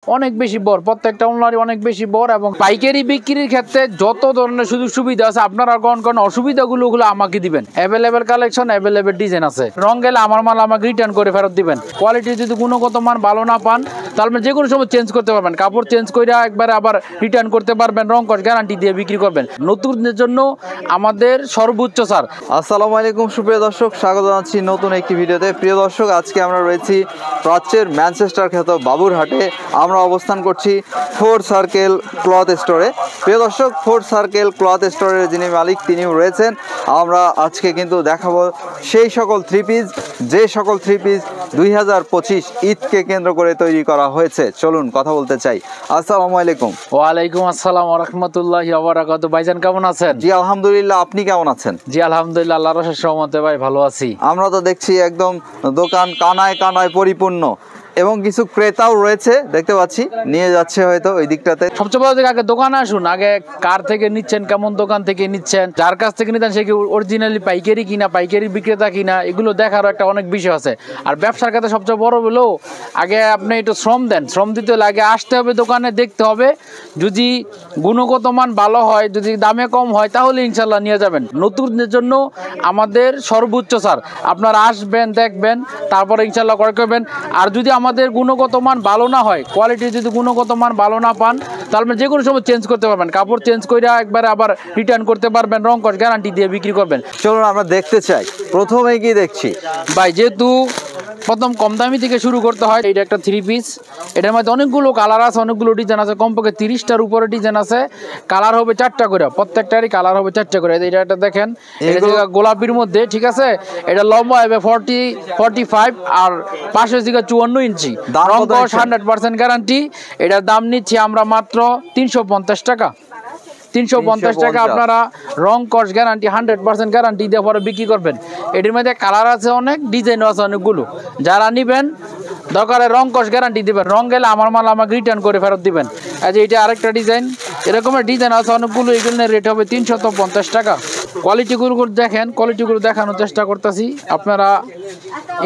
অনেক বেশি বড়, প্রত্যেকটা ওনারই অনেক বেশি বড় এবং পাইকারি বিক্রির ক্ষেত্রে যত ধরনের সুযোগ সুবিধা আছে আপনারা গ্রহণ করেন, অসুবিধাগুলো আমাকে দিবেন। অ্যাভেলেবেল কালেকশন, অ্যাভেলেবেল ডিজাইন আছে। রং গেলে আমার মাল আমাকে রিটার্ন করে ফেরত দিবেন। কোয়ালিটি যদি গুণগত মান ভালো না পান তাহলে যে কোনো সময় চেঞ্জ করতে পারবেন, কাপড় চেঞ্জ করে একবার আবার রিটার্ন করতে পারবেন, রং কস গ্যারান্টি দিয়ে বিক্রি করবেন। নতুনদের জন্য আমাদের সর্বোচ্চ ছাড়। আসসালামু আলাইকুম সুপ্রিয় দর্শক, স্বাগত জানাচ্ছি নতুন একটি ভিডিওতে। প্রিয় দর্শক, আজকে আমরা রয়েছি প্রাচ্যের ম্যানচেস্টার খ্যাত বাবুরহাটে। আমরা অবস্থান করছি ফোর্ড সার্কেল ক্লথ স্টোরে। প্রিয় দর্শক, ফোর্ড সার্কেল ক্লথ স্টোরের যিনি মালিক তিনিও রয়েছেন। আমরা আজকে কিন্তু দেখাবো সেই সকল থ্রি পিস, যে সকল থ্রি পিস 2025 ঈদকে কেন্দ্র করে তৈরি করা হয়েছে। চলুন কথা বলতে চাই। আসসালামু আলাইকুম। ওয়ালাইকুম আসসালাম ওয়া রাহমাতুল্লাহি ওয়া বারাকাতুহু। ভাইজান কেমন আছেন? জি আলহামদুলিল্লাহ, আপনি কেমন আছেন? জি আলহামদুলিল্লাহ, আল্লাহর অশেষ রহমতে ভাই ভালো আছি। আমরা তো দেখছি একদম দোকান কানায় কানায় পরিপূর্ণ এবং কিছু ক্রেতাও রয়েছে দেখতে পাচ্ছি, নিয়ে যাচ্ছে হয়তো ওই দিকটাতে। সবচেয়ে বড় দিকে আগে দোকানে আসুন, আগে কার থেকে নিচ্ছেন, কেমন দোকান থেকে নিচ্ছেন, যার কাছ থেকে নিতেন সে কি অরিজিনালি পাইকারি কিনা, পাইকারি বিক্রেতা কিনা, এগুলো দেখারও একটা অনেক বিষয় আছে। আর ব্যবসার ক্ষেত্রে সবচেয়ে বড় হলো আগে আপনি একটু শ্রম দেন, শ্রম দিতে হলে আগে আসতে হবে দোকানে, দেখতে হবে। যদি গুণগত মান ভালো হয়, যদি দামে কম হয় তাহলে ইনশাল্লাহ নিয়ে যাবেন। নতুনদের জন্য আমাদের সর্বোচ্চ ছাড়। আপনারা আসবেন, দেখবেন, তারপরে ইনশাল্লাহ ক্রয় করবেন। আর যদি আমাদের গুণগত মান ভালো না হয়, কোয়ালিটি যদি গুণগত মান ভালো না পান তাহলে যে কোনো সময় চেঞ্জ করতে পারবেন, কাপড় চেঞ্জ করে একবারে আবার রিটার্ন করতে পারবেন, রং কস গ্যারান্টি দিয়ে বিক্রি করবেন। চলুন আমরা দেখতে চাই। প্রথমে কি দেখছি ভাই, যেহেতু প্রথম কম দামি থেকে শুরু করতে হয়। এটা একটা থ্রি পিস, এটার মধ্যে অনেকগুলো কালার আছে, অনেকগুলো ডিজাইন আছে, কমপক্ষে 30টার উপরে ডিজাইন আছে। কালার হবে 4টা করে, প্রত্যেকটারই কালার হবে 4টা করে। এটা একটা দেখেন, এটা গোলাপির মধ্যে, ঠিক আছে। এটা লম্বা হবে 40, 45 আর পাশে দিকে 54 ইঞ্চি। রং কস 100% গ্যারান্টি। এটার দাম নিচ্ছি আমরা মাত্র 350 টাকা। 350 টাকা আপনারা রং কস গ্যারান্টি 100% গ্যারান্টি দিয়ে পরে বিক্রি করবেন। এটির মধ্যে কালার আছে অনেক, ডিজাইনও আছে অনেকগুলো। যারা নিবেন দরকারে রং কস গ্যারান্টি দিবেন, রং গেলে আমার মাল আমাকে রিটার্ন করে ফেরত দিবেন। এটা আরেকটা ডিজাইন, এরকমের ডিজাইন আছে অনেকগুলো। এগুলোর রেট হবে 350 টাকা। কোয়ালিটিগুলো দেখেন, কোয়ালিটিগুলো দেখানোর চেষ্টা করতেছি, আপনারা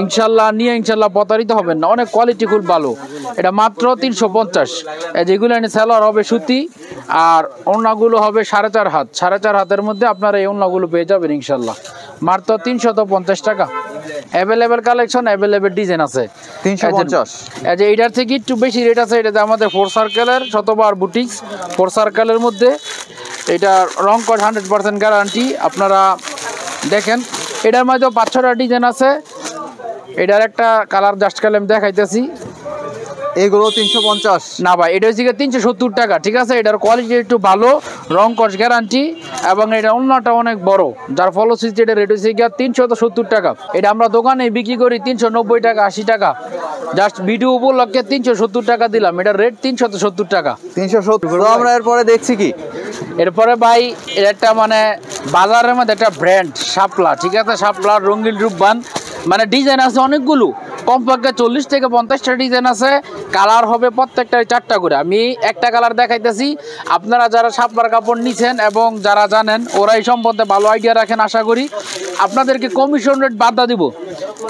ইনশাল্লাহ নিয়ে ইনশাল্লাহ প্রতারিত হবেন না। অনেক কোয়ালিটি খুব ভালো। এটা মাত্র 350। যেগুলো এনে সেলার হবে সুতি, আর ওড়নাগুলো হবে 4.5 হাত। 4.5 হাতের মধ্যে আপনারা এই ওড়নাগুলো পেয়ে যাবেন ইনশাল্লাহ মাত্র 350 টাকা। অ্যাভেলেবেল কালেকশন, অ্যাভেলেবেল ডিজাইন আছে। 350। এইটার থেকে একটু বেশি রেট আছে। এটাতে আমাদের ফোর সার্কেলের শতবার বুটিক্স, ফোর সার্কেলের মধ্যে এটা রং কস 100% গ্যারান্টি। আপনারা দেখেন, এটার মধ্যে 5-6টা ডিজাইন আছে। এটার একটা কালার জাস্ট কালে আমি দেখাইতেছি। এগুলো 350 না ভাই, এটা হচ্ছে 370 টাকা, ঠিক আছে। এটার কোয়ালিটি একটু ভালো, রং কস গ্যারান্টি, এবং এটা ওড়নাটা অনেক বড়, যার ফলশ্রুতি এটা রেট হচ্ছে 370 টাকা। এটা আমরা দোকানে বিক্রি করি 390 টাকা, 80 টাকা। জাস্ট ভিডিও উপলক্ষে 370 টাকা দিলাম। এটার রেট 370 টাকা। 370। আমরা এরপরে দেখছি কি, এরপরে ভাই এর একটা মানে বাজারের মধ্যে একটা ব্র্যান্ড শাপলা, ঠিক আছে। শাপলা রঙিন রূপবান, মানে ডিজাইন আছে অনেকগুলো, কমপক্ষে 40 থেকে 50টা ডিজাইন আছে। কালার হবে প্রত্যেকটাই 4টা করে। আমি একটা কালার দেখাইতেছি। আপনারা যারা শাপলার কাপড় নিছেন এবং যারা জানেন ওরা এই সম্বন্ধে ভালো আইডিয়া রাখেন, আশা করি। আপনাদেরকে কমিশন রেট বাদ দিব।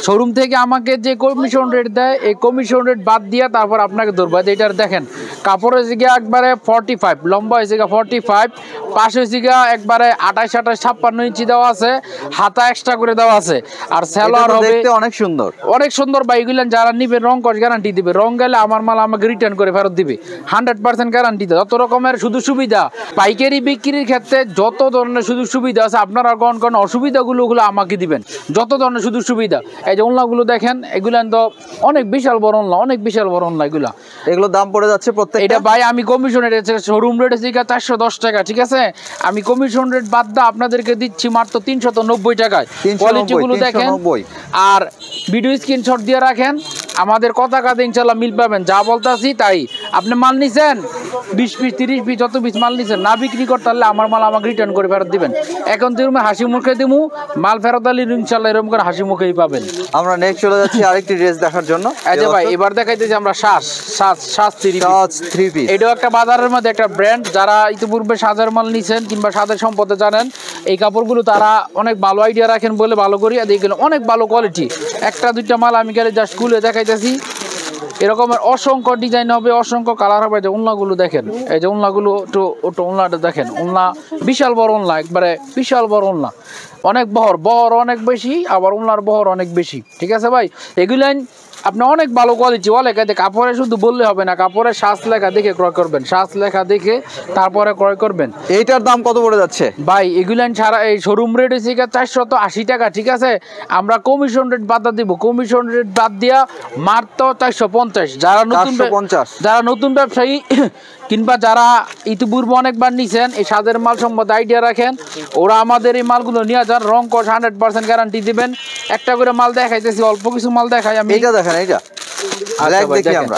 শোরুম থেকে আমাকে যে কমিশন রেট দেয়, এই কমিশন রেট বাদ দিয়ে তারপর আপনাকে ধরবো। এটার দেখেন, কাপড়ের জায়গা একবারে 45, লম্বা হয়েছে 45, পাশে হয়েছে একবারে 28, 56 ইঞ্চি দেওয়া আছে, হাতা এক্সট্রা করে দেওয়া আছে। আর সেলোয়ার হবে অনেক সুন্দর, অনেক সুন্দর। বাইগুলো যারা নিবে রং কস গ্যারান্টি দিবে, রং গেলে আমার মাল আমাকে রিটার্ন করে ফেরত দিবে, 100% গ্যারান্টি দেয়। যত রকমের সুযোগ সুবিধা পাইকারি বিক্রির ক্ষেত্রে, যত ধরনের সুযোগ সুবিধা আছে আপনারা গ্রহণ করেন, অসুবিধাগুলো আমাকে দিবেন, যত ধরনের সুযোগ সুবিধা। এই যে ওড়নাগুলো দেখেন, এগুলো তো অনেক বিশাল বড় ওড়না, অনেক বিশাল বড় ওড়না। এগুলো দাম পড়ে যাচ্ছে প্রত্যেক। এটা ভাই আমি কমিশন রেট, শোরুম রেট আছে 410 টাকা, ঠিক আছে। আমি কমিশন রেট বাদ দিয়ে আপনাদেরকে দিচ্ছি মাত্র 390 টাকায়। কোয়ালিটিগুলো দেখেন, আর ভিডিও স্ক্রিনশট দিয়ে রাখেন। আমাদের কথা কাজে ইনশাল্লাহ মিল পাবেন, যা বলতেছি তাই। আপনি মাল নিছেন 20 পিস, 30 পিস, যত পিস মাল নিছেন, না বিক্রি করতে পারলে আমার মাল আমাকে রিটার্ন করে ফেরত দিবেন। এখন তুমি হাসি মুখে দিমু, মাল ফেরত আলি ইনশাল্লাহ এরকম করে হাসি মুখেই পাবেন। আমরা নেক্সট চলে যাচ্ছি আরেকটি ড্রেস দেখার জন্য। আচ্ছা ভাই, এবার দেখাইতেছি আমরা সাজ থ্রি পিস। এটাও একটা বাজারের মধ্যে একটা ব্র্যান্ড। যারা ইতিপূর্বে সাজের মাল নিছেন কিংবা সাজের সম্পর্কে জানেন, এই কাপড়গুলো তারা অনেক ভালো আইডিয়া রাখেন বলে ভালো করি। এগুলো অনেক ভালো কোয়ালিটি। একটা দুইটা মাল আমি গেলে জাস্ট খুলে দেখাইতেছি। এরকমের অসংখ্য ডিজাইন হবে, অসংখ্য কালার হবে। যে ওড়নাগুলো দেখেন, এই যে ওড়নাগুলো একটু ওড়নাটা দেখেন, ওড়না বিশাল বড় ওড়না, একবারে বিশাল বড় ওড়না, অনেক বহর অনেক বেশি, আবার ওড়নার বহর অনেক বেশি। ঠিক আছে ভাই, এগুলাই আপনি অনেক ভালো কোয়ালিটি লেখা দেখে, কাপড়ে শুধু বললে হবে না, কাপড়ে সাজ লেখা দেখে ক্রয় করবেন, সাজ লেখা দেখে তারপরে ক্রয় করবেন। এইটার দাম কত পড়ে যাচ্ছে ভাই? এগুলান ছাড়া এই শোরুম রেট হচ্ছে 480 টাকা। ঠিক আছে, আমরা কমিশন রেট বাদ দিব, কমিশন রেট বাদ দিয়া মাত্র 450। যারা নতুন ব্যবসায়ী কিংবা যারা ইতিপূর্বে অনেকবার নিছেন, এই সাদের মাল সম্বন্ধে আইডিয়া রাখেন, ওরা আমাদের এই মালগুলো নিয়ে যান, রং কস 100% গ্যারান্টি দিবেন। একটা করে মাল দেখাইতেছি, অল্প কিছু মাল দেখাই আমি। এইটা দেখেন, এইটা ব্ল্যাক দেখি আমরা,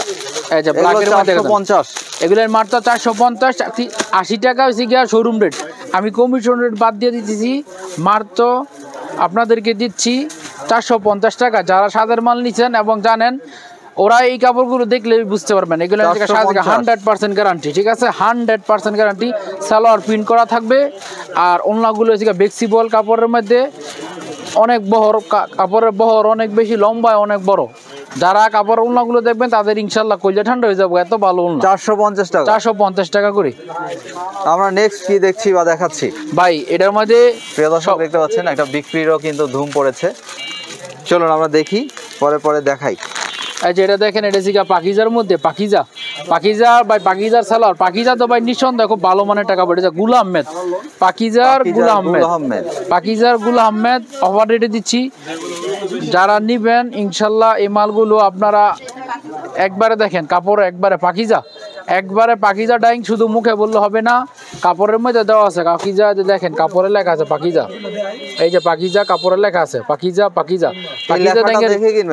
এই যে ব্ল্যাকের মধ্যে 450, এগুলোর মাত্র 450, 80 টাকা হচ্ছে গিয়া শোরুম রেট। আমি কমিশন রেট বাদ দিয়ে দিতেছি, মাত্র আপনাদেরকে দিচ্ছি 450 টাকা। যারা সাদের মাল নিছেন এবং জানেন, ওরা এই কাপড়গুলো দেখলে বুঝতে পারবেন, এগুলো 100% গ্যারান্টি। ঠিক আছে, 100% গ্যারান্টি। সালোয়ার প্রিন্ট করা থাকবে, আর ওড়নাগুলো হচ্ছে ফ্লেক্সিবল কাপড়ের মধ্যে, অনেক বহর, কাপড়ের বহর অনেক বেশি, লম্বায় অনেক বড়। যারা কাপড় ওড়নাগুলো দেখবেন তাদের ইনশাল্লাহ কইলে ঠান্ডা হয়ে যাবে, এত ভালো ওড়না। 450 টাকা, 450 টাকা করে। আমরা নেক্সট কি দেখছি বা দেখাচ্ছি ভাই? এটার মধ্যে প্রিয় দর্শক দেখতে পাচ্ছেন একটা বিক্রিরও কিন্তু ধুম পড়েছে। চলুন আমরা দেখি, পরে দেখাই। এই যে এটা দেখেন, এটা হচ্ছে পাকিজার মধ্যে, পাকিজা ভাই, পাকিজার সালোয়ার। পাকিজা তো ভাই নিঃসন্দেহে খুব ভালো মানের টাকা পড়েছে। গুল আহমেদ, পাকিজার গুল আহমেদ, পাকিজার গুল আহমেদ অফার রেটে দিচ্ছি। যারা নিবেন ইনশাল্লাহ এই মালগুলো আপনারা একবারে দেখেন, কাপড় একবারে পাকিজা ডাইং, শুধু মুখে বললে হবে না, কাপড়ের মধ্যে দেওয়া আছে পাকিজা। দেখেন কাপড়ে লেখা আছে পাকিজা, এই যে পাকিজা কাপড়ে লেখা আছে পাকিজা।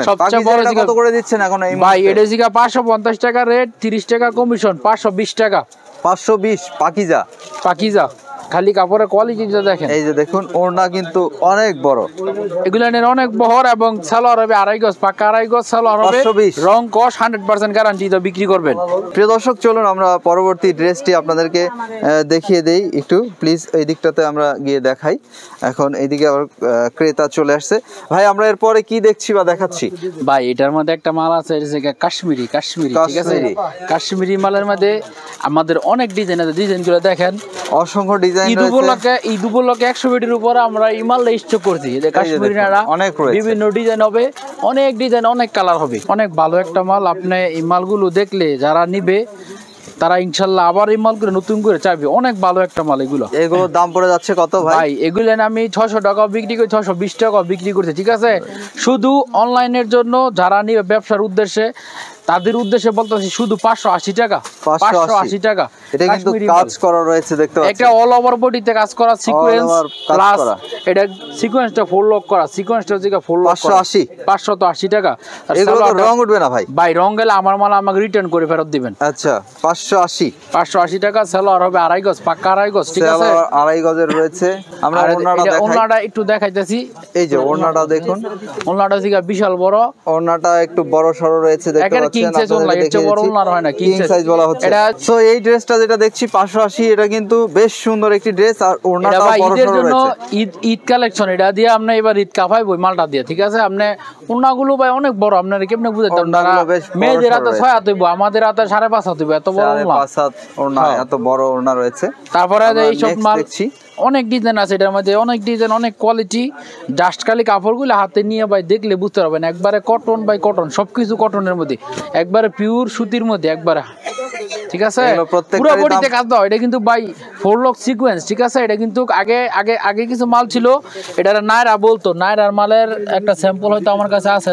সবচেয়ে বড় কত করে দিচ্ছেন এখন এই ভাই? এটা জিগা 550 টাকা রেট, 30 টাকা কমিশন, 520 টাকা। 520 পাকিজা। খালি কাপড়ের কোয়ালিটিটা দেখেন, এই যে দেখুন, ওড়না কিন্তু অনেক বড়, এগুলানের অনেক বহর, এবং সালোয়ার হবে 2.5 গজ, পাকা 2.5 গজ সালোয়ার হবে, রং কস 100% গ্যারান্টি তো বিক্রি করবেন। প্রিয় দর্শক, চলুন আমরা পরবর্তী ড্রেসটি আপনাদেরকে দেখিয়ে দেই একটু, প্লিজ এই দিকটাতে আমরা গিয়ে দেখাই। এখন এইদিকে আবার ক্রেতা চলে আসছে। ভাই, আমরা এরপরে কি দেখছি বা দেখাচ্ছি? ভাই এটার মধ্যে একটা মাল আছে, কাশ্মীরি। ঠিক আছে, কাশ্মীরি মালের মধ্যে আমাদের অনেক ডিজাইন আছে, ডিজাইনগুলো দেখেন, অসংখ্য ডিজাইন। ঈদ উপলক্ষে 100 বিটির উপরে আমরা এই মালটা স্টক করছি। কাশ্মীরি বিভিন্ন ডিজাইন হবে, অনেক ডিজাইন, অনেক কালার হবে, অনেক ভালো একটা মাল। আপনি এই মালগুলো দেখলে যারা নিবে তারা ইনশাল্লাহ আবার এই মালগুলো নতুন করে চাইবে, অনেক ভালো একটা মাল। এগুলোর দাম পড়ে যাচ্ছে কত ভাই? এগুলো আমি 600 টাকা বিক্রি করি, 620 টাকা বিক্রি করছি। ঠিক আছে, শুধু অনলাইনের জন্য যারা নিবে ব্যবসার উদ্দেশ্যে, তাদের উদ্দেশ্যে বলতেছি শুধু 580 টাকা। 580 টাকা। এটা কিন্তু কাজ করা রয়েছে, দেখতে পাচ্ছেন, একটা অল ওভার বডিতে কাজ করা সিকোয়েন্স, প্লাস এটা সিকোয়েন্সটা ফুল লক করা, সিকোয়েন্সটা যেটা ফুল লক করা 580 টাকা। এগুলো তো রং উঠবে না ভাই? ভাই রং গেলে আমার মাল আমাকে রিটার্ন করে ফেরত দিবেন। আচ্ছা, 580 টাকা। সালোয়ার হবে 2.5 গজ, পাকা 2.5 গজ। ঠিক আছে, 2.5 গজের রয়েছে। আমরা ওড়নাটা একটু দেখাইতেছি, এই যে ওড়নাটা দেখুন, ওড়নাটা থেকে বিশাল বড়, ওড়নাটা একটু বড় সরো রয়েছে, দেখতে পাচ্ছেন। কিং সাইজ ওড়না, এর চেয়ে বড় ওড়না হয় না, কিং সাইজ বলা হচ্ছে। সো এই ড্রেসটা যেটা দেখছি 580, এটা কিন্তু বেশ সুন্দর একটি ড্রেস, আর ওড়নাটাও বড় সরো রয়েছে। ঈদ কালেকশন, এটা দিয়ে আমরা এবার ঈদ কাফাই বই মালটা দিয়ে। ঠিক আছে, আপনি ওড়নাগুলো ভাই অনেক বড়, আপনারা কেমনে বুঝাইতাম না? মেয়েদের হাতে 6 হাত হইব, আমাদের হাতে 5.5 হাত হইব, এত বড় ওড়না, এত বড় ওড়না রয়েছে। তারপরে এই সব মাল অনেক ডিজাইন আছে, এটার মধ্যে অনেক ডিজাইন, অনেক কোয়ালিটি। জাস্ট খালি কাপড়গুলো হাতে নিয়ে ভাই দেখলে বুঝতে পারবেন, একবারে কটন বাই কটন, সবকিছু কটনের মধ্যে, একবারে পিওর সুতির মধ্যে, একবারে। ঠিক আছে, পুরো বডিতে কাজ দাও। এটা কিন্তু ভাই 4 লক সিকোয়েন্স। ঠিক আছে, এটা কিন্তু আগে কিছু মাল ছিল, এটা নায়রা বলতো, নায়রার মালের একটা স্যাম্পল হয়তো আমার কাছে আছে।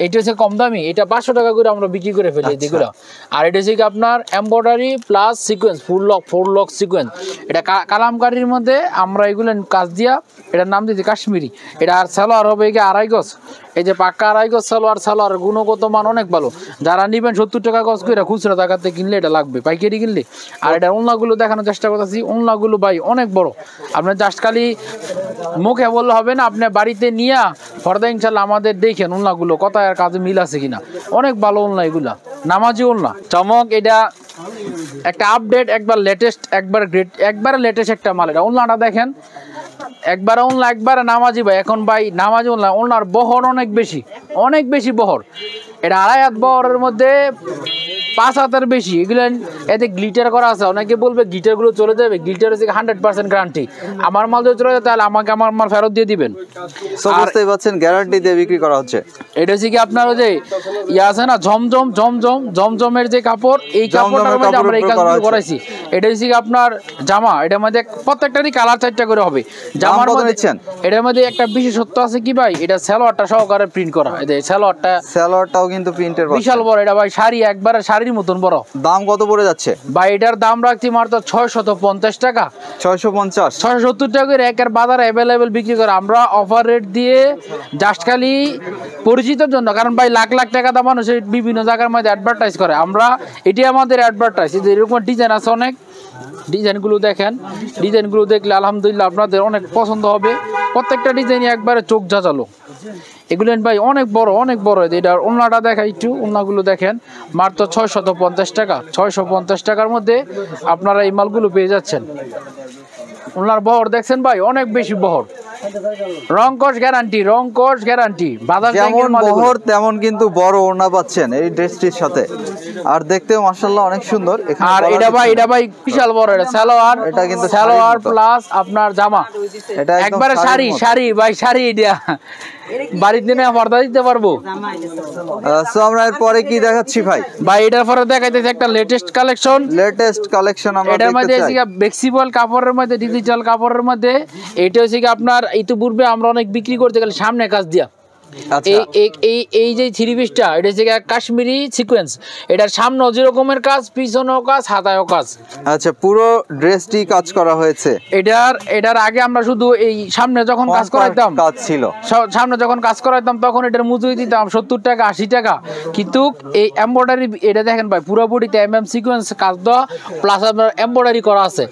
এটা হচ্ছে কম দামি, এটা 500 টাকা করে আমরা বিক্রি করে ফেলি এগুলো। আর এটা হচ্ছে আপনার embroidery plus sequence, 4 lock sequence. এটা কালামকারীর মধ্যে আমরা এগুলো কাজ দিয়া, এটার নাম দিয়েছি কাশ্মীরি। এটা আর সালোয়ার হবে 2.5 গজ, এই যে পাক্কা 2.5 গজ সালোয়ার, গুণগত মান অনেক ভালো। যারা নিবেন 70 টাকা গজ করে খুচরা টাকাতে কিনলে এটা লাগবে, পাইকারি কিনলে। আর এটা ওড়নাগুলো দেখানোর চেষ্টা করতেছি, ওড়নাগুলো ভাই অনেক বড়। আপনার জাস্ট খালি মুখে বললে হবে না, আপনি বাড়িতে নিয়ে ফর্দা ইনশাল্লাহ আমাদের দেখেন ওড়নাগুলো কথায় আর কাজে মিল আছে কিনা। অনেক ভালো ওড়না এগুলা, নামাজি ওড়না, চমক। এটা একটা আপডেট, একবার লেটেস্ট, একবার গ্রেট, একবারে লেটেস্ট একটা মাল। এটা ওড়নাটা দেখেন, একবারে ওড়না, একবারে নামাজি ভাই। এখন ভাই নামাজি ওড়নার বহর অনেক বেশি বহর। এটা 2.5 হাত বহরের মধ্যে 5 হাতের বেশি। এগুলো এতে গ্লিটার করা আছে, অনেকে বলবে গ্লিটার গুলো চলে যাবে, গ্লিটার হচ্ছে 100% গ্যারান্টি। আমার মাল যদি চলে যায় তাহলে আমাকে আমার মাল ফেরত দিয়ে দিবেন। বুঝতেই পারছেন গ্যারান্টি দিয়ে বিক্রি করা হচ্ছে। এটা হচ্ছে কি আপনার ওই যে ইয়ে আছে না জমজমের যে কাপড়, এই কাপড়টার মধ্যে আমরা এই কাজগুলো করাইছি। এটা হচ্ছে কি আপনার জামা, এটার মধ্যে প্রত্যেকটারই কালার 4টা করে হবে। জামার মধ্যে এটার মধ্যে একটা বিশেষত্ব আছে কি ভাই, এটা সালোয়ারটা সহকারে প্রিন্ট করা। এই যে সালোয়ারটাও কিন্তু প্রিন্টের বিশাল বড়। এটা ভাই শাড়ি, একবারে শাড়ির মতন বড়। দাম কত পড়ে যাচ্ছে ভাই? এটার দাম রাখছি মাত্র 650 টাকা। 650 670 টাকা করে একের বাজারে অ্যাভেলেবেল বিক্রি করে। আমরা অফার রেট দিয়ে জাস্ট খালি পরিচিতর জন্য, কারণ ভাই লাখ লাখ টাকা দাম মানুষ বিভিন্ন জায়গার মধ্যে অ্যাডভার্টাইজ করে, আমরা এটি আমাদের অ্যাডভার্টাইজ। এরকম ডিজাইন আছে অনেক, ডিজাইনগুলো দেখেন, ডিজাইনগুলো দেখলে আলহামদুলিল্লাহ আপনাদের অনেক পছন্দ হবে। প্রত্যেকটা ডিজাইনই একবারে চোখ জাচালো। এগুলো ভাই অনেক বড়, অনেক বড়। এটার ওড়নাটা দেখা, একটু ওড়নাগুলো দেখেন, মাত্র 650 টাকা। 650 টাকার মধ্যে আপনারা এই মালগুলো পেয়ে যাচ্ছেন। ওনার বহর দেখছেন ভাই, অনেক বেশি বহর, রং কস গ্যারান্টি। বাজার যেমন বহর তেমন কিন্তু বড় ওড়না পাচ্ছেন এই ড্রেসটির সাথে, আর দেখতেও মাশাআল্লাহ অনেক সুন্দর। আর এটা ভাই বিশাল বড়। এটা সালোয়ার, এটা কিন্তু সালোয়ার প্লাস আপনার জামা, এটা একবারে শাড়ি ভাই, শাড়ি। এটা বাড়িতে নিয়ে পর্দা দিতে পারবো। সো আমরা এরপরে কি দেখাচ্ছি ভাই? এটার পরে দেখাইতেছি একটা লেটেস্ট কালেকশন। আমরা এটার মধ্যে আছে ফ্লেক্সিবল কাপড়ের মধ্যে, ডিজিটাল কাপড়ের মধ্যে। এটা হচ্ছে কি আপনার ইতিপূর্বে আমরা অনেক বিক্রি করতে গেলে সামনে কাজ দিয়া। এই যে থ্রি পিসটা, এটা হচ্ছে কাশ্মীরি সিকোয়েন্স। এটার সামনে যেরকমের কাজ, পিছনেও কাজ, হাতায়ও কাজ। আচ্ছা, পুরো ড্রেসটি কাজ করা হয়েছে। এটার আগে আমরা শুধু এই সামনে যখন কাজ করাইতাম, তখন এটার মজুরি দিতাম 70 টাকা 80 টাকা। কিন্তু এই এমব্রয়ডারি, এটা দেখেন ভাই, পুরো বডিতে সিকোয়েন্স কাজ দেওয়া প্লাস আপনার এমব্রয়ডারি করা আছে।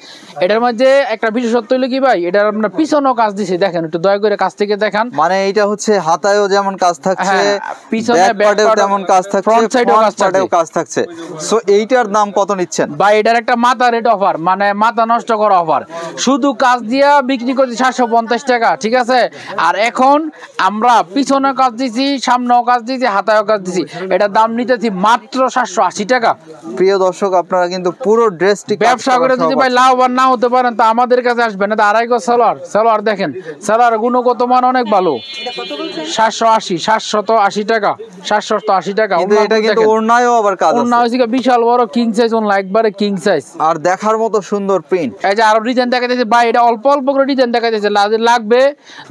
এটার মধ্যে একটা বিশেষত্ব হলো কি ভাই, এটার আপনার পিছনেও কাজ দিছে, দেখেন একটু দয়া করে কাছ থেকে দেখান। মানে এইটা হচ্ছে হাতায়ও যেমন কাজ থাকছে, পিছনে ব্যাকপার্টেও তেমন কাজ থাকছে, ফ্রন্ট সাইডেও কাজ থাকছে। সো এইটার দাম কত নিচ্ছেন ভাই? এটার একটা মাথা রেট অফার, মানে মাথা নষ্ট করা অফার। শুধু কাজ দিয়া বিক্রি করছি 750 টাকা, ঠিক আছে? আর এখন আমরা পিছনে কাজ দিছি, সামনেও কাজ দিছি, হাতায়ও কাজ দিছি। এটার দাম নিতেছি মাত্র 780 টাকা। প্রিয় দর্শক, আপনারা কিন্তু পুরো ড্রেসটি ব্যবসা করে যদি ভাই লাভবান না হতে পারেন তা আমাদের কাছে আসবেন। এটা 2.5 গজ সালোয়ার দেখেন, সালোয়ার গুণগত মান অনেক ভালো। 780 টাকা, 780 টাকা। এটা কিন্তু ওড়নায়ও আবার কাজ আছে। ওড়না হইছে বিশাল বড় কিং সাইজ ওড়না, একবারে কিং সাইজ, আর দেখার মতো সুন্দর প্রিন্ট। এই যে আরো ডিজাইন দেখাইতেছে ভাই, এটা অল্প অল্প করে ডিজাইন দেখাইতেছে। লাগবে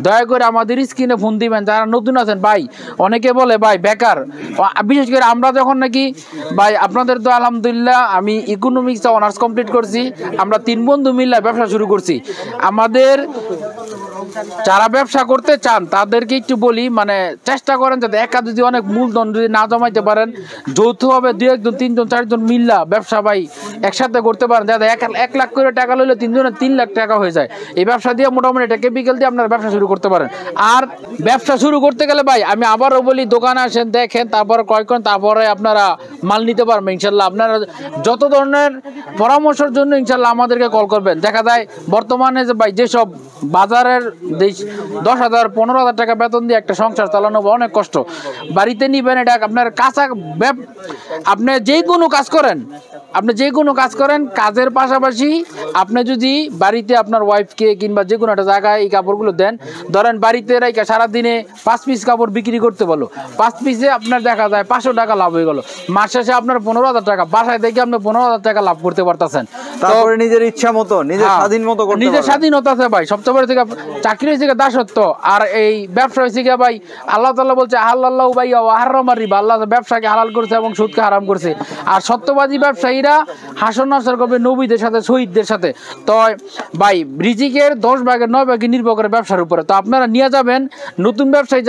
দয়া করে আমাদের স্ক্রিনে ফোন দিবেন যারা নতুন আছেন। ভাই অনেকে বলে ভাই বেকার, বিশেষ করে আমরা যখন নাকি ভাই, আপনাদের তো আলহামদুলিল্লাহ আমি ইকোনমিক্স অনার্স কমপ্লিট করছি, আমরা 3 বন্ধু মিলে ব্যবসা শুরু করছি। আমাদের যারা ব্যবসা করতে চান তাদেরকে একটু বলি, মানে চেষ্টা করেন যাতে একা যদি অনেক মূলধন যদি না জমাইতে পারেন, যৌথভাবে 2 একজন 3 জন 4 জন মিল্লা ব্যবসা ভাই একসাথে করতে পারেন, যাতে 1 লাখ করে টাকা লইলে 3 জনের 3 লাখ টাকা হয়ে যায়। এই ব্যবসা দিয়ে মোটামুটি একটা ক্যাপিটাল দিয়ে আপনারা ব্যবসা শুরু করতে পারেন। আর ব্যবসা শুরু করতে গেলে ভাই আমি আবারও বলি, দোকানে আসেন, দেখেন, তারপরে ক্রয় করেন, তারপরে আপনারা মাল নিতে পারবেন ইনশাল্লাহ। আপনারা যত ধরনের পরামর্শের জন্য ইনশাল্লাহ আমাদেরকে কল করবেন। দেখা যায় বর্তমানে যে ভাই যেসব বাজারের 10,000 15,000 টাকা বেতন দিয়ে একটা সংসার চালানো অনেক কষ্ট। বাড়িতে নিবেন, এটা আপনার কাঁচা, আপনি যে কোনো কাজ করেন, কাজের পাশাপাশি আপনি যদি বাড়িতে আপনার ওয়াইফকে কিংবা যে কোনো একটা জায়গায় এই কাপড়গুলো দেন, ধরেন বাড়িতে রাইকা সারাদিনে 5 পিস কাপড় বিক্রি করতে পারলো, 5 পিসে আপনার দেখা যায় 500 টাকা লাভ হয়ে গেল। মাস শেষে আপনার 15,000 টাকা, বাসায় থেকে আপনি 15,000 টাকা লাভ করতে পারতেছেন। তারপরে নিজের ইচ্ছা মতো, নিজের স্বাধীন মতো করতে পারবেন। নিজের স্বাধীনতা আছে ভাই, সবচেয়ে বড় থেকে চাকরি হয়েছে দাসত্ব, আর এই ব্যবসা হয়েছে ভাই আল্লাহ তাআলা বলছে হালাল্লাহু বাইয়া ওয়া হারামার রিবা, আল্লাহ ব্যবসাকে হালাল করেছে এবং সুদকে হারাম করেছে। আর সত্যবাদী ব্যবসায়ীরা হাসর নাসর করবে নবীদের সাথে, শহীদদের সাথে। তো ভাই রিজিকের 10 ভাগের 9 ভাগে নির্ভর করে ব্যবসার উপরে। তো আপনারা নিয়ে যাবেন নতুন ব্যবসায়ী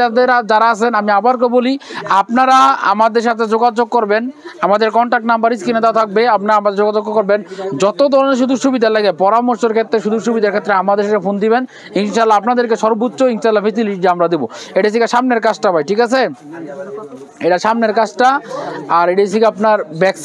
যারা আছেন, আমি আবারও বলি আপনারা আমাদের সাথে যোগাযোগ করবেন, আমাদের কন্ট্যাক্ট নাম্বার স্ক্রিনে দেওয়া থাকবে, আপনারা আমাদের যোগাযোগ করবেন। যত ধরনের সুযোগ সুবিধা লাগে, পরামর্শের ক্ষেত্রে, সুযোগ সুবিধার ক্ষেত্রে আমাদের সাথে ফোন দিবেন, ইনশাল্লাহ আপনাদেরকে সর্বোচ্চ ইনশাল্লাহ ফেসিলিটি আমরা দেবো। এটা হচ্ছে সামনের কাজটা ভাই, ঠিক আছে? এটা সামনের কাজটা, আর এটা হচ্ছে আপনার ব্যাক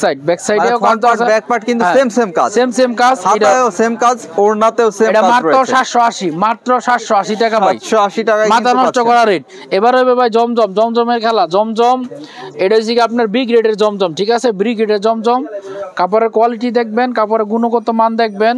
সাইডেও কাজ আছে। পার্ট কিন্তু সেম কাজ, সেম কাজ, হাতায়ও সেম কাজ, ওড়নাতেও সেম কাজ। এটা মাত্র 780, মাত্র 780 টাকা ভাই, 780 টাকায় মাথা নষ্ট করা রেট। এবার হবে ভাই জমজমের খেলা। জমজম এটা হচ্ছে আপনার বি গ্রেডের জমজম, ঠিক আছে, বি গ্রেডের জমজম। কাপড়ের কোয়ালিটি দেখবেন, কাপড়ের গুণগত মান দেখবেন,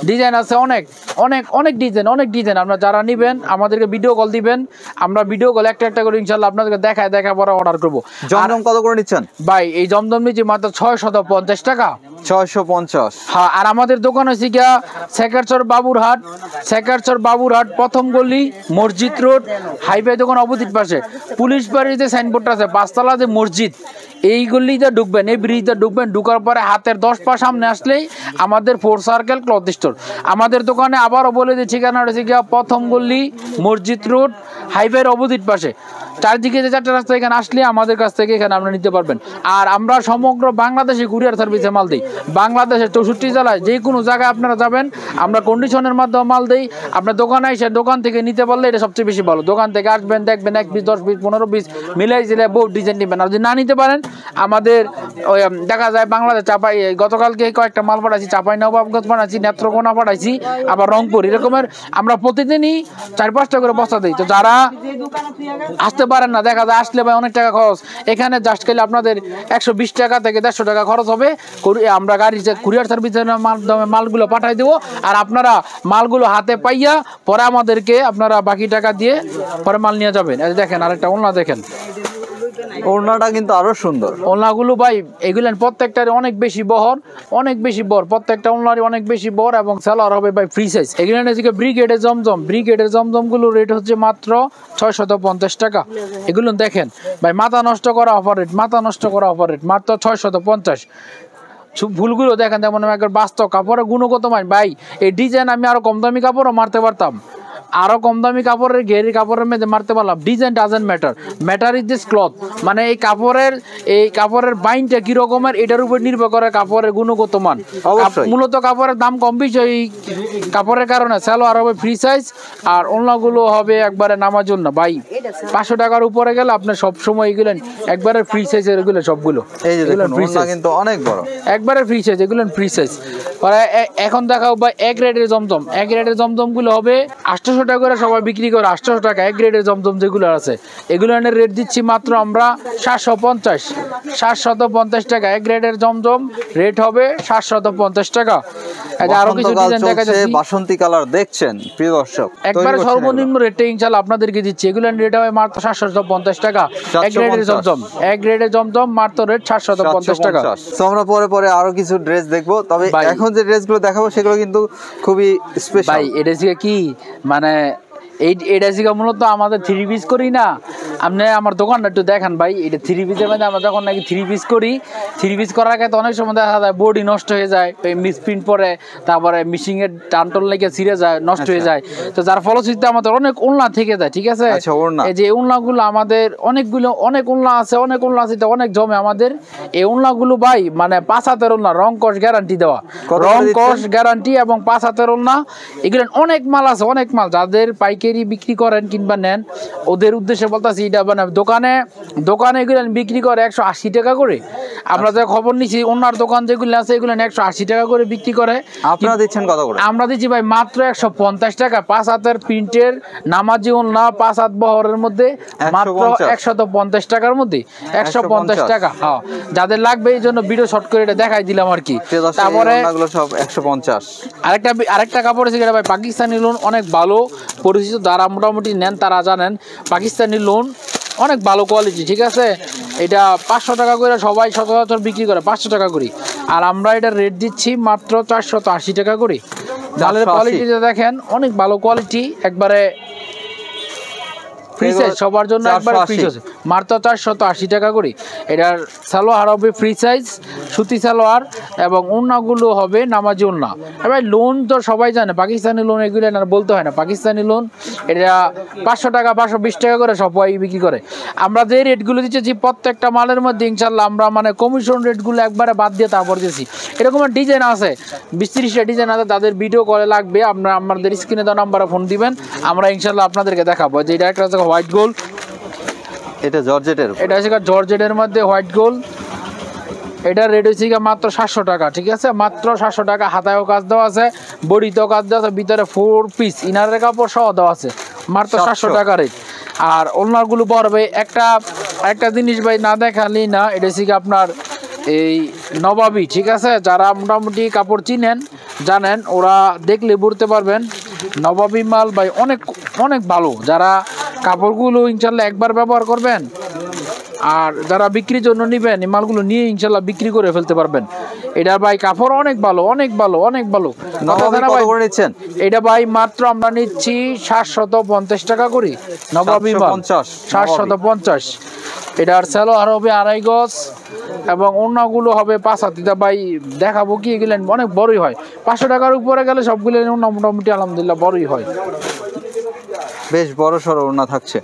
ডিজাইন আছে অনেক অনেক অনেক ডিজাইন, অনেক ডিজাইন। আপনারা যারা নেবেন আমাদেরকে ভিডিও কল দিবেন, আমরা ভিডিও কল একটা করে ইনশাআল্লাহ আপনাদেরকে দেখা পরে অর্ডার করবো। জমজম কত করে নিচ্ছেন ভাই? এই জমজম নিচ্ছি মাত্র 650 টাকা, 650। হ্যাঁ। আর আমাদের দোকান হচ্ছে গিয়া শেখারচর বাবুরহাট প্রথম গলি, মসজিদ রোড, হাইওয়ে দোকান অপোজিট পাশে পুলিশ বাড়ির যে সাইনবোর্ডটা আছে 5 তলা যে মসজিদ, এই গলিতে ঢুকবেন, এই ব্রিজটা ঢুকবেন, ঢুকার পরে হাতের 10 পা সামনে আসলেই আমাদের 4 সার্কেল ক্লথ স্টোর। আমাদের দোকানে আবারও বলে দিই ঠিকানা হচ্ছে গিয়া প্রথম গলি, মসজিদ রোড, হাইওয়ের অপোজিট পাশে। চারদিকে যে 4টা রাস্তা, এখানে আসলে আমাদের কাছ থেকে এখানে আপনারা নিতে পারবেন। আর আমরা সমগ্র বাংলাদেশে কুরিয়ার সার্ভিসে মাল দিই। বাংলাদেশের 64 জেলায় যে কোনো জায়গায় আপনারা যাবেন, আমরা কন্ডিশনের মাধ্যমে মাল দিই। আপনার দোকানে এসে দোকান থেকে নিতে পারলে এটা সবচেয়ে বেশি ভালো। দোকান থেকে আসবেন, দেখবেন 1 পিস 10 পিস 15 পিস মিলাই জিলে বহু ডিজাইন নেবেন। আর যদি না নিতে পারেন, আমাদের ওই দেখা যায় বাংলাদেশ চাপাই, গতকালকে কয়েকটা মাল পাঠাইছি, চাপাই নবাবগঞ্জ পাঠাইছি, নেত্রকোনা পাঠাইছি, আবার রংপুর, এরকমের আমরা প্রতিদিনই 4-5টা করে বস্তা দিই। তো যারা আসতে পারেন না, দেখা যায় আসলে ভাই অনেক টাকা খরচ, এখানে জাস্ট খেলে আপনাদের 120 টাকা থেকে 150 টাকা খরচ হবে। আমরা গাড়ি কুরিয়ার সার্ভিসের মাধ্যমে মালগুলো পাঠাই দেবো। আর আপনারা মালগুলো হাতে পাইয়া পরে আমাদেরকে আপনারা বাকি টাকা দিয়ে পরে মাল নিয়ে যাবেন। দেখেন আরেকটা ওড়না দেখেন, ওড়নাটা কিন্তু আরো সুন্দর। ওড়নাগুলো ভাই এগুলো প্রত্যেকটার অনেক বেশি বহর, অনেক বেশি বর, প্রত্যেকটা ওড়নারই অনেক বেশি বর এবং সেলার হবে ভাই ফ্রি সাইজ। এগুলো হচ্ছে ব্রিগেডের জমজম গুলো রেট হচ্ছে মাত্র 650 টাকা। এগুলো দেখেন ভাই, মাথা নষ্ট করা অফার রেট, মাত্র 650। ফুলগুলো দেখেন যেমন একবার বাস্তব কাপড়ের গুণগত মান ভাই। এই ডিজাইন আমি আরো কম দামি কাপড়ও মারতে পারতাম, আরো কম দামি কাপড়ের ঘেরি কাপড়ের মধ্যে মারতে পারলাম। Design doesn't matter is this cloth. মানে এই কাপড়ের বাইনটা কি রকমের, এটার উপর নির্ভর করে কাপড়ের গুণগত মান। মূলত কাপড়ের দাম কম বেশি এই কাপড়ের কারণে। সালোয়ার হবে ফ্রি সাইজ, আর ওড়নাগুলো হবে একবারে নামার জন্য ভাই। 500 টাকার উপরে গেলে আপনি সব সময় এগুলো একবারে ফ্রি সাইজের, এগুলো সবগুলো এই যে দেখুন ওড়না কিন্তু অনেক বড়, একবারে ফ্রি সাইজ, এগুলো ফ্রি সাইজ। এখন দেখাও ভাই এক রেটের জমজম গুলো হবে 800 টাকা করে, সবাই বিক্রি করে 800 টাকা। এক গ্রেডের জমজম যেগুলো আছে এগুলো রেট দিচ্ছি মাত্র আমরা 750 টাকা। এক গ্রেডের জমজম রেট হবে 750 টাকা। আরো কিছু ডিজাইন দেখা যাচ্ছে, বাসন্তী কালার দেখছেন প্রিয় দর্শক, একবারে সর্বনিম্ন রেটে ইনশাআল্লাহ আপনাদেরকে দিচ্ছি। এগুলো রেট হবে মাত্র 750 টাকা। এক গ্রেডের জমজম মাত্র রেট 750 টাকা। তো আমরা পরে আরো কিছু ড্রেস দেখবো, তবে এখন যে ড্রেসগুলো দেখাবো সেগুলো কিন্তু খুবই স্পেশাল ভাই। এটা কি মানে এটা মূলত আমাদের 3 পিস করি না। আপনি আমার দোকানটা একটু দেখান ভাই। এটা 3 পিসের মধ্যে আমরা যখন নাকি 3 পিস করি, 3 পিস করার ক্ষেত্রে অনেক সময় দেখা যায় বডি নষ্ট হয়ে যায়, মিসপ্রিন্ট পরে, তারপরে মিশিংয়ের টানটন লেগে ছিঁড়ে যায়, নষ্ট হয়ে যায়। তো যার ফলশ্রুতিতে আমাদের অনেক ওড়না থেকে যায়, ঠিক আছে। এই যে ওড়নাগুলো আমাদের অনেক ওড়না আছে, অনেক জমে আমাদের এই ওড়নাগুলো ভাই। মানে 5 হাতের ওড়না, রং কস গ্যারান্টি দেওয়া, এবং 5 হাতের ওড়না। এগুলো অনেক মাল আছে, অনেক মাল। যাদের পাইকারি বিক্রি করেন কিংবা নেন, ওদের উদ্দেশ্যে বলতেছি, এটা মানে দোকানে এগুলো বিক্রি করে 180 টাকা করে। আমরা যে খবর নিছি ওনার দোকান যেগুলো আছে এগুলো 180 টাকা করে বিক্রি করে। আপনারা দিচ্ছেন কত করে? আমরা দিচ্ছি ভাই মাত্র 150 টাকা। 5 হাতের প্রিন্টের নামাজি ওড়না, 5 হাত বহরের মধ্যে মাত্র 150 টাকার মধ্যে, 150 টাকা। হ্যাঁ, যাদের লাগবে এই জন্য ভিডিও শর্ট করে এটা দেখাই দিলাম আর কি। তারপরে সব 150। আরেকটা কাপড় আছে ভাই, পাকিস্তানি লোন, অনেক ভালো পরিচিত, যারা মোটামুটি নেন তারা জানেন। পাকিস্তানি লোন অনেক ভালো কোয়ালিটি, ঠিক আছে। এটা 500 টাকা করে সবাই সচরাচর বিক্রি করে, 500 টাকা করে। আর আমরা এটা রেট দিচ্ছি মাত্র 480 টাকা করে। জালের কোয়ালিটিটা দেখেন, অনেক ভালো কোয়ালিটি, একবারে ফ্রি সাইজ সবার জন্য, একবার ফ্রি সাইজ মাত্র 480 টাকা করে। এটার সালোয়ার হবে ফ্রি সাইজ সুতি সালোয়ার, এবং ওড়নাগুলো হবে নামাজি ওড়না। এবার লোন তো সবাই জানে, পাকিস্তানি লোন এগুলো না বলতে হয় না। পাকিস্তানি লোন এটা 500 টাকা 520 টাকা করে সবাই বিক্রি করে। আমরা যে রেটগুলো দিচ্ছি প্রত্যেকটা মালের মধ্যে ইনশাল্লাহ আমরা মানে কমিশন রেটগুলো একবারে বাদ দিয়ে তারপর দিয়েছি। এরকম ডিজাইন আছে, 20-30টা ডিজাইন আছে। তাদের ভিডিও কলে লাগবে, আপনারা আমাদের স্ক্রিনে দেওয়া নাম্বারে ফোন দিবেন, আমরা ইনশাল্লাহ আপনাদেরকে দেখাবো। যে এটা একটা হোয়াইট গোল্ড, এটা জর্জেটের, এটা হচ্ছে জর্জেটের মধ্যে হোয়াইট গোল্ড। এটার রেট হচ্ছে মাত্র 700 টাকা, ঠিক আছে, মাত্র 700 টাকা। হাতায়ও কাজ দেওয়া আছে, বডিতেও কাজ দেওয়া আছে, ভিতরে 4 পিস ইনারের কাপড় সহ দেওয়া আছে, মাত্র 700 টাকা রেট। আর ওনারগুলো পড়বে একটা জিনিস ভাই না দেখালেই না, এটা হচ্ছে আপনার এই নবাবী, ঠিক আছে, যারা মোটামুটি কাপড় চিনেন জানেন ওরা দেখলে বুঝতে পারবেন নবাবী মাল ভাই অনেক অনেক ভালো। যারা কাপড়গুলো ইনশাল্লাহ একবার ব্যবহার করবেন আর যারা বিক্রির জন্য নেবেন এই মালগুলো নিয়ে ইনশাল্লাহ বিক্রি করে ফেলতে পারবেন। এটা ভাই কাপড় অনেক ভালো, অনেক ভালো, অনেক ভালো। এটা ভাই মাত্র আমরা নিচ্ছি 750 টাকা করে নবাবী মাল, 750। এটার সালোয়ার হবে 2.5 গজ এবং অন্যগুলো হবে 5 হাত। ভাই দেখাবো কি, এগুলো অনেক বড়ই হয়, 500 টাকার উপরে গেলে সবগুলো মোটামুটি আলহামদুলিল্লাহ বড়ই হয়, বেশ বড় সড়ো ওড়না থাকছে।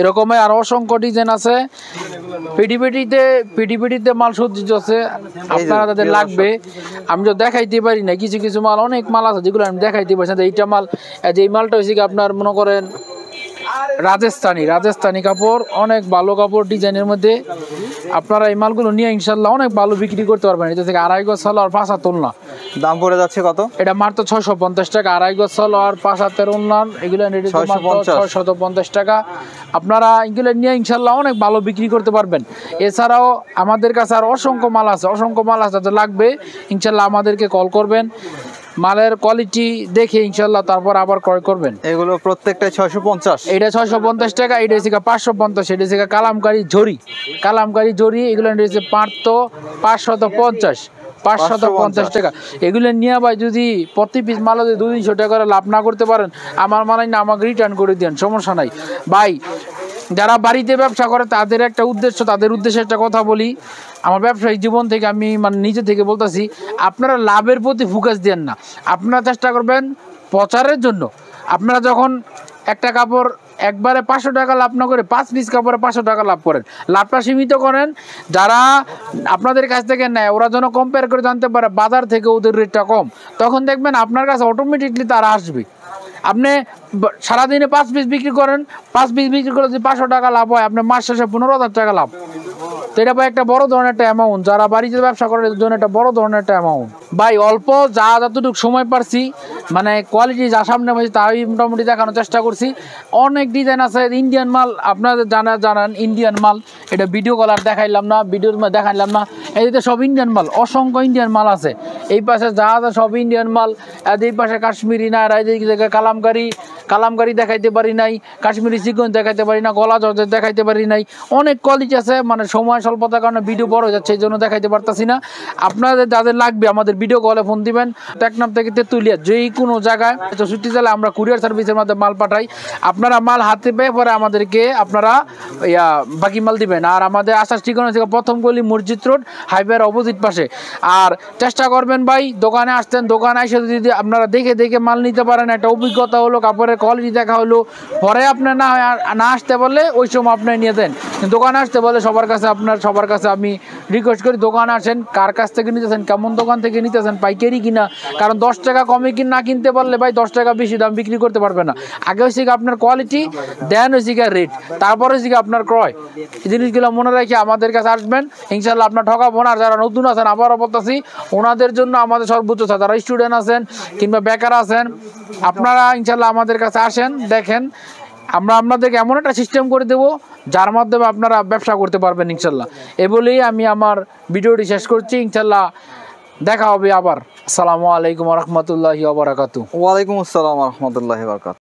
এরকমই আর অসংখ্য ডিজাইন আছে। পিটিপিটিতে মাল সজ্জিত আছে, আপনারা যাদের লাগবে আমি তো দেখাইতে পারি না, কিছু কিছু মাল অনেক মাল আছে যেগুলো আমি দেখাইতে পারছি না। এইটা মাল, এই মালটা হয়েছে আপনার মনে করেন রাজস্থানি কাপড়, অনেক ভালো কাপড় ডিজাইনের মধ্যে। আপনারা এই মালগুলো নিয়ে ইনশাল্লাহ অনেক ভালো বিক্রি করতে পারবেন। এটা থেকে 2.5 গজ সালোয়ার 5 হাত ওড়না, দাম পড়ে যাচ্ছে কত? এটা মাত্র 650 টাকা। 2.5 গজ সালোয়ার 5 হাতের ওড়না, এগুলো 650 টাকা। আপনারা এগুলো নিয়ে ইনশাল্লাহ অনেক ভালো বিক্রি করতে পারবেন। এছাড়াও আমাদের কাছে আর অসংখ্য মাল আছে, যাদের লাগবে ইনশাল্লাহ আমাদেরকে কল করবেন, মালের কোয়ালিটি দেখে ইনশাল্লাহ তারপর আবার ক্রয় করবেন। এগুলো প্রত্যেকটা 650, এটা 650 টাকা, এটা হচ্ছে 550, এটা হচ্ছে কালামকারী জরি, এগুলো হচ্ছে মাত্র 550 টাকা। এগুলো নিয়ে ভাই যদি প্রতি পিস মাল 200-300 টাকা করে লাভ না করতে পারেন, আমার মালাই না আমাকে রিটার্ন করে দেন, সমস্যা নাই ভাই। যারা বাড়িতে ব্যবসা করে তাদের একটা উদ্দেশ্য, তাদের উদ্দেশ্যে একটা কথা বলি, আমার ব্যবসায়িক জীবন থেকে আমি মানে নিজে থেকে বলতেছি, আপনারা লাভের প্রতি ফোকাস দেন না, আপনারা চেষ্টা করবেন প্রচারের জন্য। আপনারা যখন একটা কাপড় একবারে 500 টাকা লাভ না করে 5 পিস কাপড়ে 500 টাকা লাভ করেন, লাভটা সীমিত করেন। যারা আপনাদের কাছ থেকে নেয় ওরা যেন কম্পেয়ার করে জানতে পারে বাজার থেকে ওদের রেটটা কম, তখন দেখবেন আপনার কাছে অটোমেটিকলি তারা আসবে। আপনি সারাদিনে 5 পিস বিক্রি করেন, 5 পিস বিক্রি করে যদি 500 টাকা লাভ হয়, আপনার মাস শেষে 15,000 টাকা লাভ। তো এটা ভাই একটা বড় ধরনের একটা অ্যামাউন্ট, যারা বাড়িতে ব্যবসা করার জন্য একটা বড় ধরনের একটা অ্যামাউন্ট। ভাই অল্প যতটুকু সময় পারছি, মানে কোয়ালিটি যা সামনে পাইছি তাই মোটামুটি দেখানোর চেষ্টা করছি। অনেক ডিজাইন আছে, ইন্ডিয়ান মাল আপনাদের জানান ইন্ডিয়ান মাল, এটা ভিডিও কলার দেখাইলাম না, ভিডিওর মধ্যে দেখাইলাম না, এদিকে সব ইন্ডিয়ান মাল, অসংখ্য ইন্ডিয়ান মাল আছে। এই পাশে যা আছে সব ইন্ডিয়ান মাল, এই পাশে কাশ্মীরি না, এদিকে কালামকারি দেখাইতে পারি নাই, কাশ্মীরি চিকন দেখাইতে পারি না, গলা জর্জের দেখাইতে পারি নাই, অনেক কোয়ালিটি আছে। মানে সময় স্বল্পতার কারণে ভিডিও বড় হয়ে যাচ্ছে, এই জন্য দেখাইতে পারতাছি না। আপনাদের যাদের লাগবে আমাদের ভিডিও কলে ফোন দিবেন। টেকনাফ থেকে তেতুলিয়া যে কোনো জায়গায় 64 জেলা আমরা কুরিয়ার সার্ভিসের মাধ্যমে মাল পাঠাই। আপনারা মাল হাতে পেয়ে পরে আমাদেরকে আপনারা বাকি মাল দিবেন। আর আমাদের আসার ঠিকানা থেকে প্রথম গলি মসজিদ রোড, হাইওয়ের অপোজিট পাশে। আর চেষ্টা করবেন ভাই দোকানে আসতেন, দোকানে এসে যদি আপনারা দেখে মাল নিতে পারেন, একটা অভিজ্ঞতা হলো, কাপড়ের কোয়ালিটি দেখা হলো, পরে আপনার না আসতে বললে ওই সময় আপনি নিয়ে দেন। দোকানে আসতে বলে সবার কাছে আমি রিকোয়েস্ট করি দোকানে আসেন, কার কাছ থেকে নিতেছেন, কেমন দোকান থেকে নিতেছেন, পাইকারি কিনা। কারণ 10 টাকা কমে না কিনতে পারলে ভাই 10 টাকা বেশি দাম বিক্রি করতে পারবে না। আগে হচ্ছে আপনার কোয়ালিটি, দেন হচ্ছে রেট, তারপরে হচ্ছে আপনার ক্রয়। এই জিনিসগুলো মনে রেখে আমাদের কাছে আসবেন, ইনশাল্লাহ আপনার ঠকাবো না। আর যারা নতুন আছেন আবারও বলতেছি, ওনাদের জন্য আমাদের সর্বোচ্চ, যারা স্টুডেন্ট আছেন কিংবা বেকার আছেন, আপনারা ইনশাল্লাহ আমাদের কাছে আসেন, দেখেন আমরা আপনাদেরকে এমন একটা সিস্টেম করে দেবো যার মাধ্যমে আপনারা ব্যবসা করতে পারবেন ইনশাল্লাহ। এ বলেই আমি আমার ভিডিওটি শেষ করছি। ইনশাল্লাহ দেখা হবে আবার। আসসালামু আলাইকুম ওয়া রাহমাতুল্লাহি ওয়া বারাকাতুহু। ওয়ালাইকুম আসসালাম ওয়া রাহমাতুল্লাহি ওয়া বারাকাতুহু।